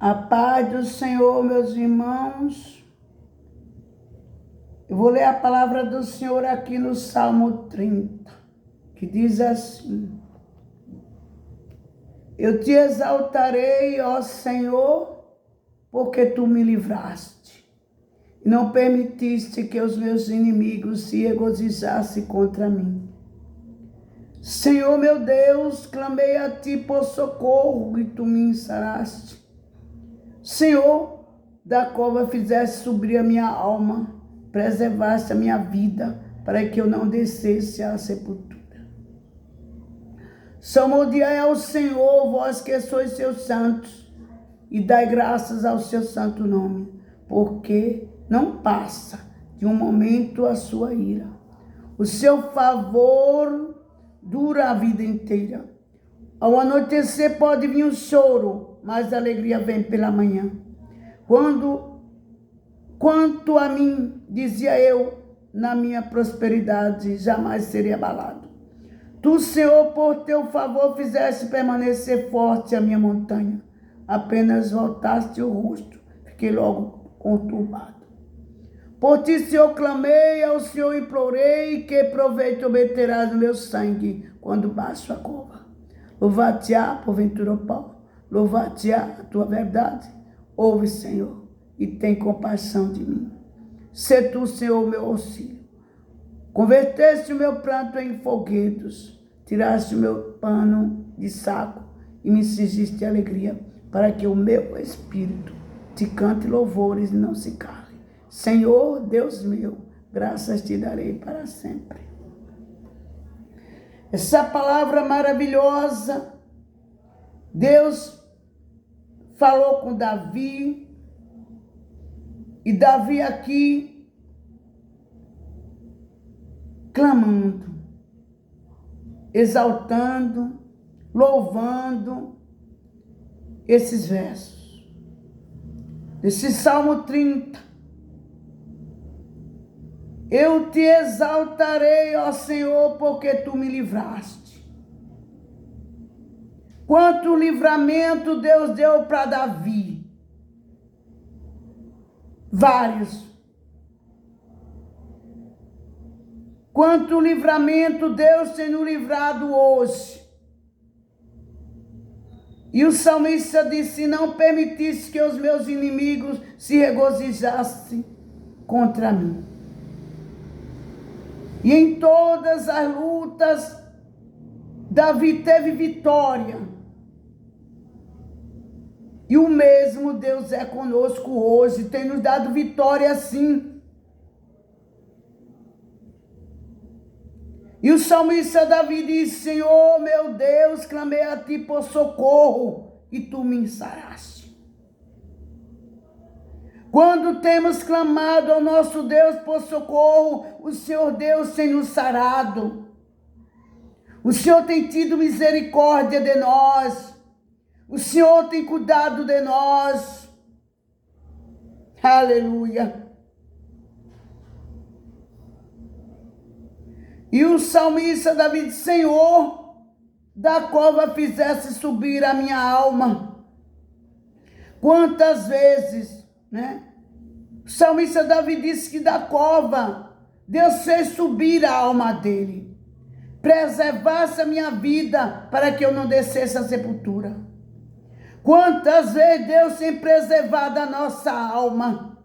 A paz do Senhor, meus irmãos. Eu vou ler a palavra do Senhor aqui no Salmo 30, que diz assim: Eu te exaltarei, ó Senhor, porque tu me livraste, e não permitiste que os meus inimigos se regozijassem contra mim. Senhor meu Deus, clamei a ti por socorro, e tu me saraste. Senhor, da cova fizeste subir a minha alma, preservaste a minha vida, para que eu não descesse à sepultura. Salmodiai ao Senhor, vós que sois seus santos, e dai graças ao seu santo nome, porque não passa de um momento a sua ira. O seu favor dura a vida inteira. Ao anoitecer pode vir um choro, mas a alegria vem pela manhã. Quanto a mim, dizia eu, na minha prosperidade, jamais seria abalado. Tu, Senhor, por teu favor, fizeste permanecer forte a minha montanha. Apenas voltaste o rosto, fiquei logo conturbado. Por ti, Senhor, clamei, ao Senhor implorei, que proveito obterás do meu sangue quando baixo a cova. Louvar-te-á, porventura, ó pó, louvar-te-á a tua verdade. Ouve, Senhor, e tem compaixão de mim. Sê tu, Senhor, meu auxílio. Converteste o meu pranto em folguedos, tiraste o meu pano de saco e me cingiste de alegria, para que o meu espírito te cante louvores e não se cale. Senhor, Deus meu, graças te darei para sempre. Essa palavra maravilhosa, Deus falou com Davi, e Davi aqui clamando, exaltando, louvando esses versos. Esse Salmo 30. Eu te exaltarei, ó Senhor, porque tu me livraste. Quanto livramento Deus deu para Davi. Vários. Quanto livramento Deus tem nos livrado hoje. E o salmista disse: não permitisse que os meus inimigos se regozijassem contra mim. E em todas as lutas, Davi teve vitória. E o mesmo Deus é conosco hoje, tem nos dado vitória sim. E o salmista Davi diz: Senhor meu Deus, clamei a ti por socorro, e tu me saraste. Quando temos clamado ao nosso Deus por socorro, o Senhor Deus tem nos sarado. O Senhor tem tido misericórdia de nós. O Senhor tem cuidado de nós. Aleluia. E o salmista Davi disse: Senhor, da cova fizesse subir a minha alma. Quantas vezes, né? O salmista Davi disse que da cova Deus fez subir a alma dele, preservasse a minha vida para que eu não descesse à sepultura. Quantas vezes Deus tem preservado a nossa alma?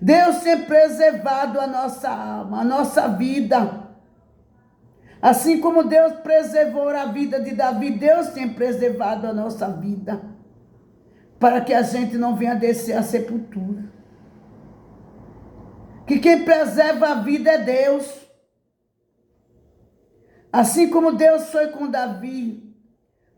Deus tem preservado a nossa alma, a nossa vida. Assim como Deus preservou a vida de Davi, Deus tem preservado a nossa vida, para que a gente não venha descer à sepultura. Que quem preserva a vida é Deus. Assim como Deus foi com Davi,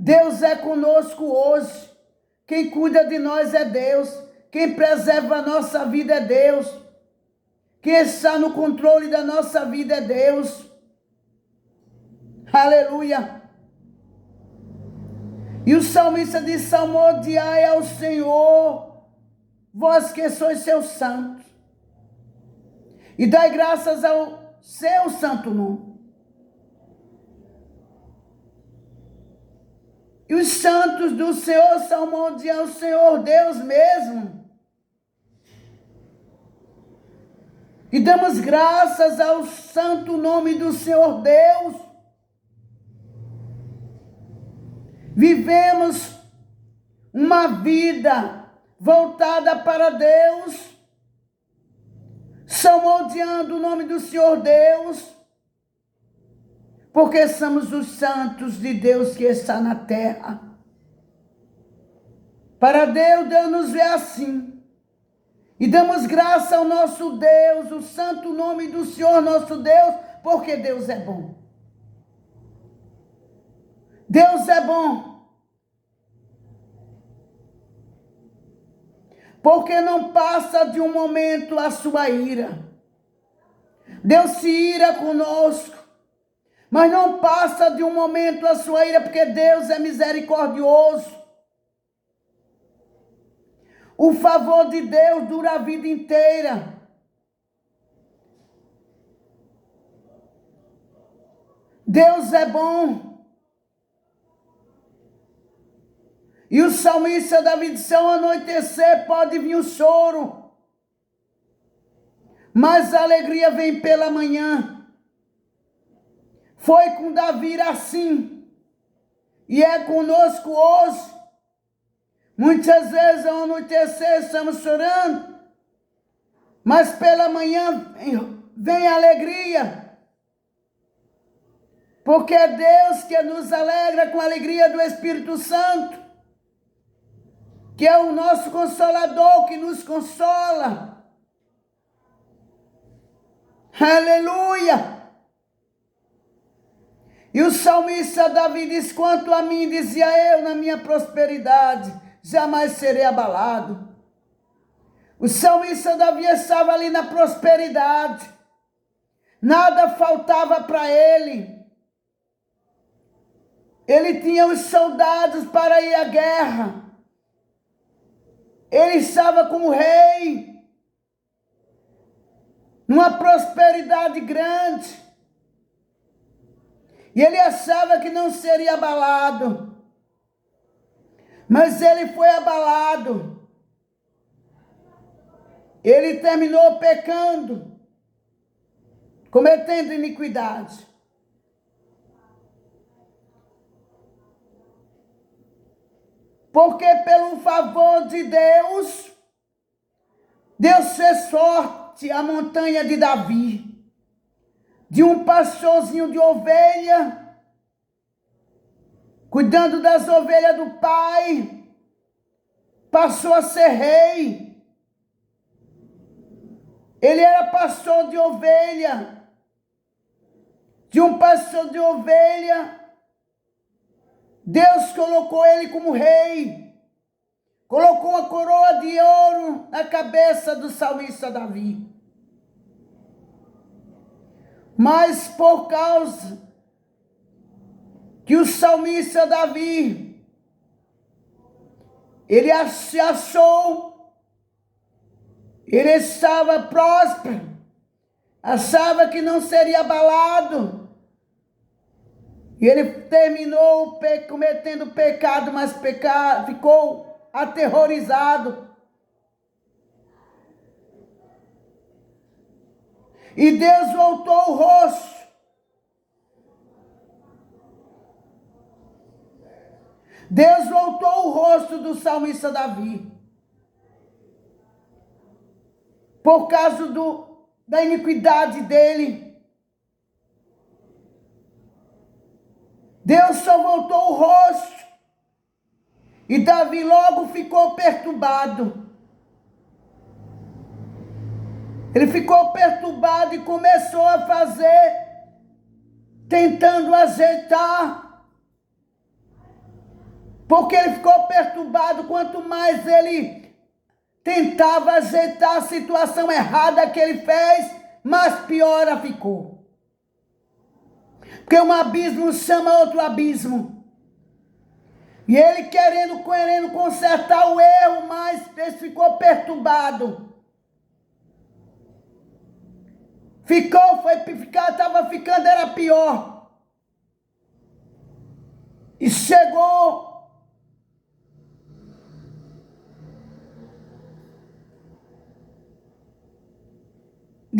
Deus é conosco hoje. Quem cuida de nós é Deus. Quem preserva a nossa vida é Deus. Quem está no controle da nossa vida é Deus. Aleluia. E o salmista diz: salmodiai ao Senhor, vós que sois seus santos, e dai graças ao seu santo nome. E os santos do Senhor salmodiam o Senhor Deus mesmo. E damos graças ao santo nome do Senhor Deus. Vivemos uma vida voltada para Deus, salmodiando o nome do Senhor Deus, porque somos os santos de Deus que está na terra. Para Deus, Deus nos vê assim. E damos graça ao nosso Deus, o santo nome do Senhor nosso Deus, porque Deus é bom. Deus é bom. Porque não passa de um momento a sua ira. Deus se ira conosco, mas não passa de um momento a sua ira, porque Deus é misericordioso. O favor de Deus dura a vida inteira. Deus é bom. E o salmista Davi disse: ao anoitecer pode vir o choro, mas a alegria vem pela manhã. Foi com Davi assim, e é conosco hoje. Muitas vezes ao anoitecer estamos chorando, mas pela manhã vem a alegria, porque é Deus que nos alegra com a alegria do Espírito Santo, que é o nosso consolador, que nos consola. Aleluia! E o salmista Davi diz: quanto a mim, dizia eu, na minha prosperidade, jamais serei abalado. O salmista Davi estava ali na prosperidade. Nada faltava para ele. Ele tinha os soldados para ir à guerra. Ele estava como rei, numa prosperidade grande. E ele achava que não seria abalado. Mas ele foi abalado. Ele terminou pecando, cometendo iniquidade. Porque pelo favor de Deus, Deus fez forte a montanha de Davi. De um pastorzinho de ovelha, cuidando das ovelhas do pai, passou a ser rei. Ele era pastor de ovelha. De um pastor de ovelha, Deus colocou ele como rei. Colocou uma coroa de ouro na cabeça do salmista Davi. Mas por causa que o salmista Davi, ele se achou, ele estava próspero, achava que não seria abalado, e ele terminou cometendo pecado, mas ficou aterrorizado. E Deus voltou o rosto. Deus voltou o rosto do salmista Davi. Por causa da iniquidade dele. Deus só voltou o rosto. E Davi logo ficou perturbado. Ele ficou perturbado e começou a fazer, tentando ajeitar. Porque ele ficou perturbado, quanto mais ele tentava ajeitar a situação errada que ele fez, mais pior ficou. Porque um abismo chama outro abismo. E ele querendo consertar o erro, mas ele ficou perturbado. Estava ficando, era pior. E chegou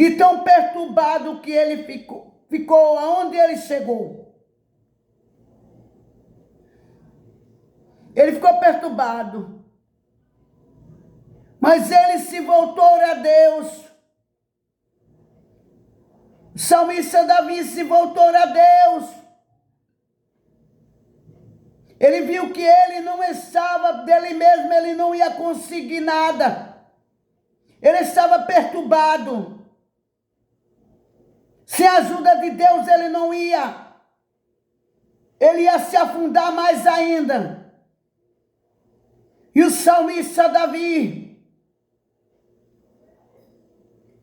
de tão perturbado que ele ficou aonde ele chegou. Ele ficou perturbado, mas ele se voltou a Deus. O salmista Davi se voltou a Deus. Ele viu que ele não estava dele mesmo, ele não ia conseguir nada. Ele estava perturbado. Sem a ajuda de Deus ele não ia. Ele ia se afundar mais ainda. E o salmista Davi,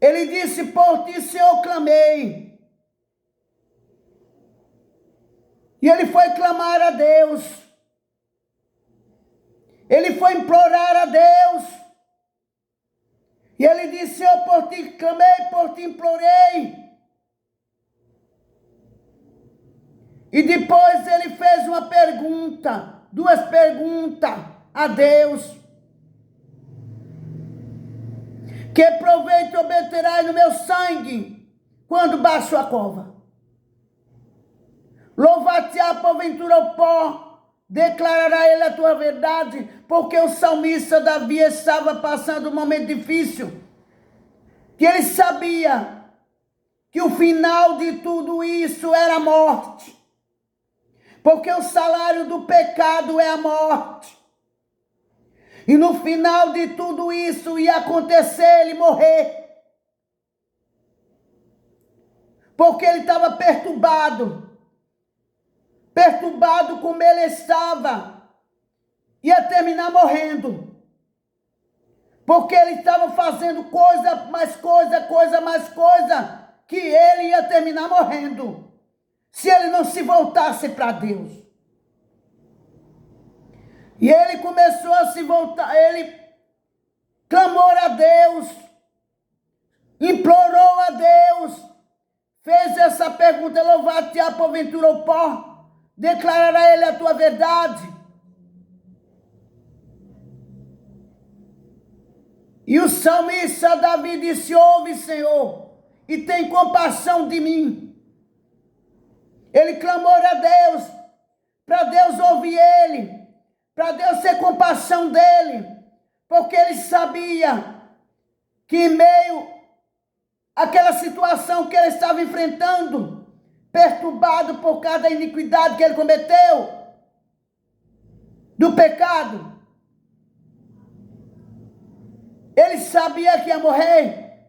ele disse: por ti, Senhor, clamei. E ele foi clamar a Deus. Ele foi implorar a Deus. E ele disse: Senhor, por ti clamei, por ti implorei. E depois ele fez uma pergunta, duas perguntas a Deus. Que proveito obterás no meu sangue quando baixo a cova? Louvar-te-á porventura o pó, declarará ele a tua verdade, porque o salmista Davi estava passando um momento difícil, que ele sabia que o final de tudo isso era a morte, porque o salário do pecado é a morte. E no final de tudo isso ia acontecer ele morrer. Porque ele estava perturbado. Perturbado como ele estava. Ia terminar morrendo. Porque ele estava fazendo coisa, mais coisa, que ele ia terminar morrendo. Se ele não se voltasse para Deus. E ele começou a se voltar, ele clamou a Deus, implorou a Deus, fez essa pergunta: louvar-te-á porventura o pó, declarará ele a tua verdade. E o salmista Davi disse: ouve, Senhor, e tem compaixão de mim. Ele clamou a Deus, para Deus ouvir ele, para Deus ter compaixão dele, porque ele sabia que em meio àquela situação que ele estava enfrentando, perturbado por causa da iniquidade que ele cometeu, do pecado, ele sabia que ia morrer,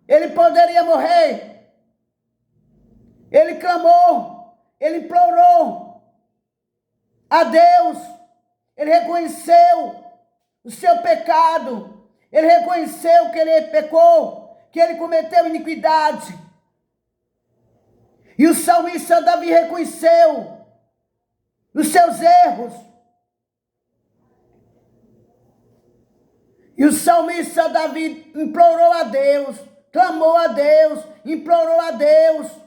ele poderia morrer. Ele clamou, ele implorou a Deus. Ele reconheceu o seu pecado. Ele reconheceu que ele pecou, que ele cometeu iniquidade. E o salmista Davi reconheceu os seus erros. E o salmista Davi implorou a Deus, clamou a Deus, implorou a Deus.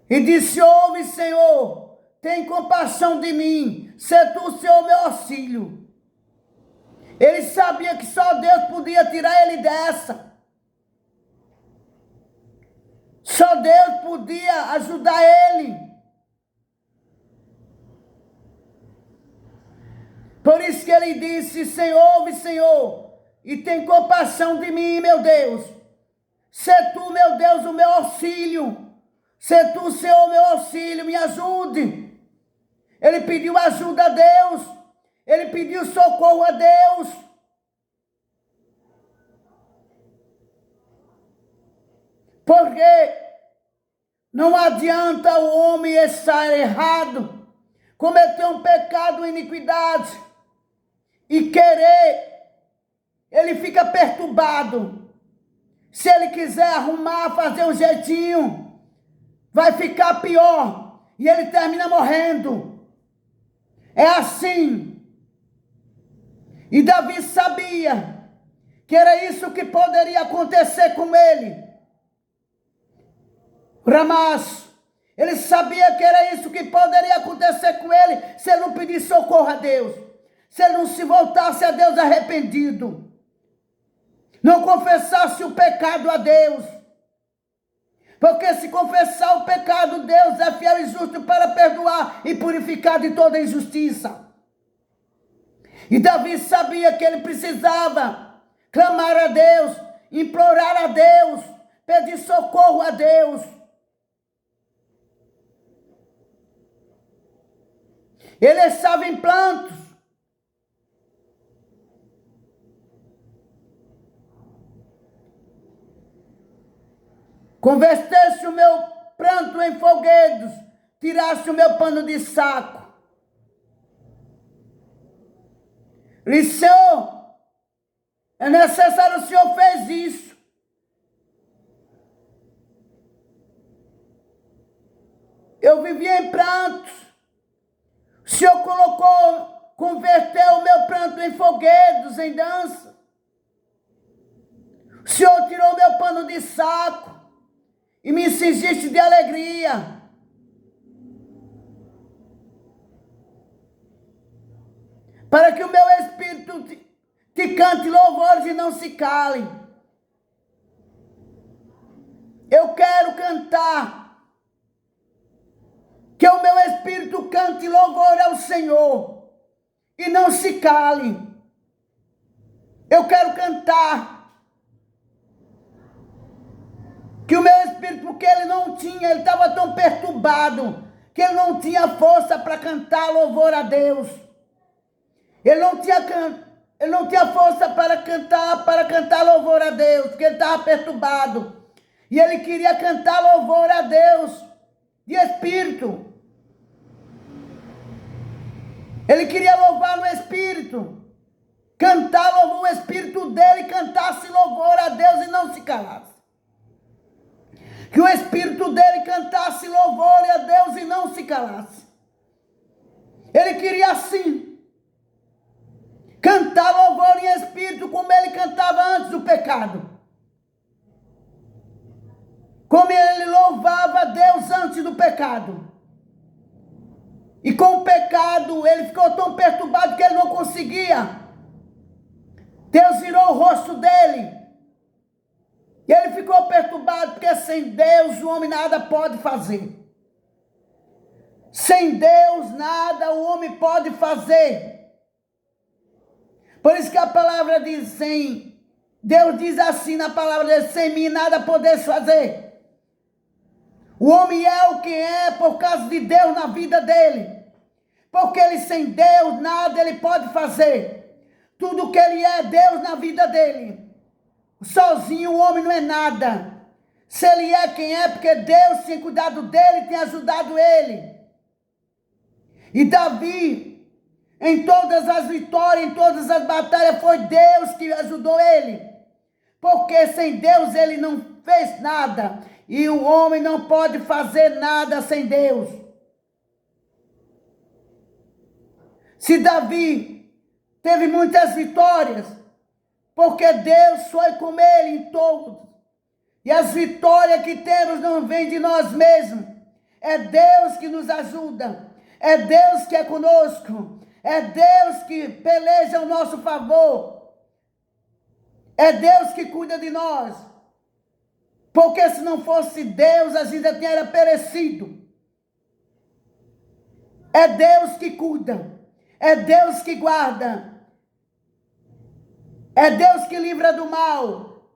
E disse: ouve, Senhor, tem compaixão de mim, sê tu, Senhor, meu auxílio. Ele sabia que só Deus podia tirar ele dessa. Só Deus podia ajudar ele. Por isso que ele disse: Senhor, ouve, Senhor, e tem compaixão de mim, meu Deus. Sê tu, meu Deus, o meu auxílio. Sê tu, Senhor, meu auxílio, me ajude. Ele pediu ajuda a Deus. Ele pediu socorro a Deus. Porque não adianta o homem estar errado, cometer um pecado, iniquidade, e querer, ele fica perturbado. Se ele quiser arrumar, fazer um jeitinho, vai ficar pior e ele termina morrendo. É assim. E Davi sabia que era isso que poderia acontecer com ele. Ramás, ele sabia que era isso que poderia acontecer com ele se ele não pedisse socorro a Deus, se ele não se voltasse a Deus arrependido. não confessasse o pecado a Deus. Porque se confessar o pecado, Deus é fiel e justo para perdoar e purificar de toda injustiça. E Davi sabia que ele precisava clamar a Deus, implorar a Deus, pedir socorro a Deus. Ele estava em prantos. Convertesse o meu pranto em folguedos, tirasse o meu pano de saco. E Senhor, é necessário, o Senhor fez isso. Eu vivia em prantos. O Senhor converteu o meu pranto em folguedos, em dança. O Senhor tirou o meu pano de saco e me cingiste de alegria. Para que o meu espírito te cante louvores e não se cale. Eu quero cantar. Que o meu espírito cante louvor ao Senhor e não se cale. Eu quero cantar. Que o meu espírito, porque ele estava tão perturbado, que ele não tinha força para cantar louvor a Deus. Ele não tinha força para cantar louvor a Deus, porque ele estava perturbado. E ele queria cantar louvor a Deus de espírito. Ele queria louvar no espírito. Cantar louvor, o espírito dele cantasse louvor a Deus e não se calasse. Que o espírito dele cantasse louvor a Deus e não se calasse. Ele queria assim cantar louvor em espírito, como ele cantava antes do pecado. Como ele louvava a Deus antes do pecado. E com o pecado, ele ficou tão perturbado que ele não conseguia. Deus virou o rosto dele. E ele ficou perturbado, porque sem Deus o homem nada pode fazer. Sem Deus nada o homem pode fazer. Por isso que a palavra diz, Deus diz assim na palavra dele, sem mim nada podes fazer. O homem é o que é por causa de Deus na vida dele. Porque ele sem Deus nada ele pode fazer. Tudo que ele é Deus na vida dele. Sozinho o homem não é nada. Se ele é quem é, porque Deus tem cuidado dele, tem ajudado ele. E Davi, em todas as vitórias, em todas as batalhas, foi Deus que ajudou ele. Porque sem Deus ele não fez nada. E o homem não pode fazer nada sem Deus. Se Davi teve muitas vitórias, porque Deus foi com ele em todos. E as vitórias que temos não vêm de nós mesmos. É Deus que nos ajuda. É Deus que é conosco. É Deus que peleja ao nosso favor. É Deus que cuida de nós. Porque se não fosse Deus, a gente já tinha perecido. É Deus que cuida. É Deus que guarda. É Deus que livra do mal.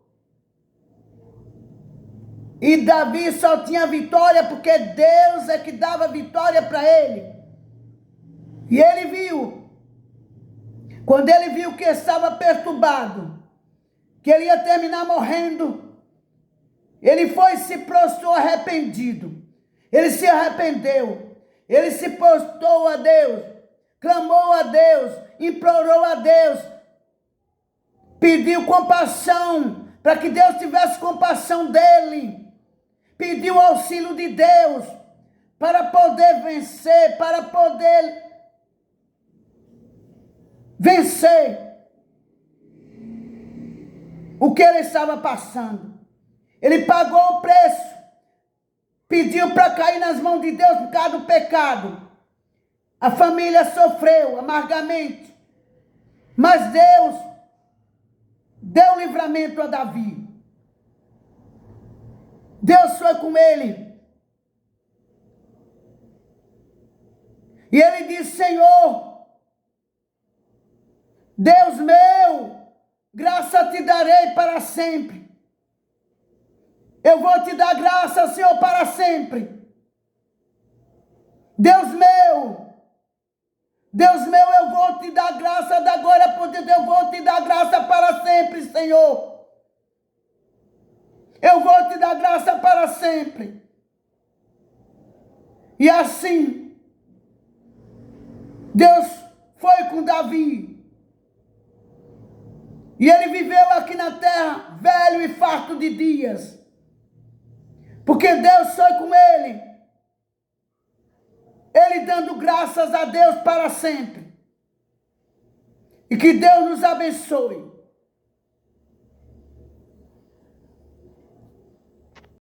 E Davi só tinha vitória porque Deus é que dava vitória para ele. E ele viu. Quando ele viu que estava perturbado, que ele ia terminar morrendo, ele foi e se prostrou arrependido. Ele se arrependeu. Ele se prostrou a Deus. Clamou a Deus. Implorou a Deus. Pediu compaixão. Para que Deus tivesse compaixão dele. Pediu auxílio de Deus. Para poder vencer. Para poder vencer o que ele estava passando. Ele pagou o preço. Pediu para cair nas mãos de Deus por causa do pecado. A família sofreu amargamente. Mas Deus deu livramento a Davi. Deus foi com ele. E ele disse: Senhor, Deus meu, graça te darei para sempre. Eu vou te dar graça, Senhor, para sempre. Deus meu, eu vou te dar graça da glória por Deus, eu vou te dar graça para sempre, Senhor. Eu vou te dar graça para sempre. E assim, Deus foi com Davi. E ele viveu aqui na terra, velho e farto de dias. Porque Deus foi com ele. Ele dando graças a Deus para sempre. E que Deus nos abençoe.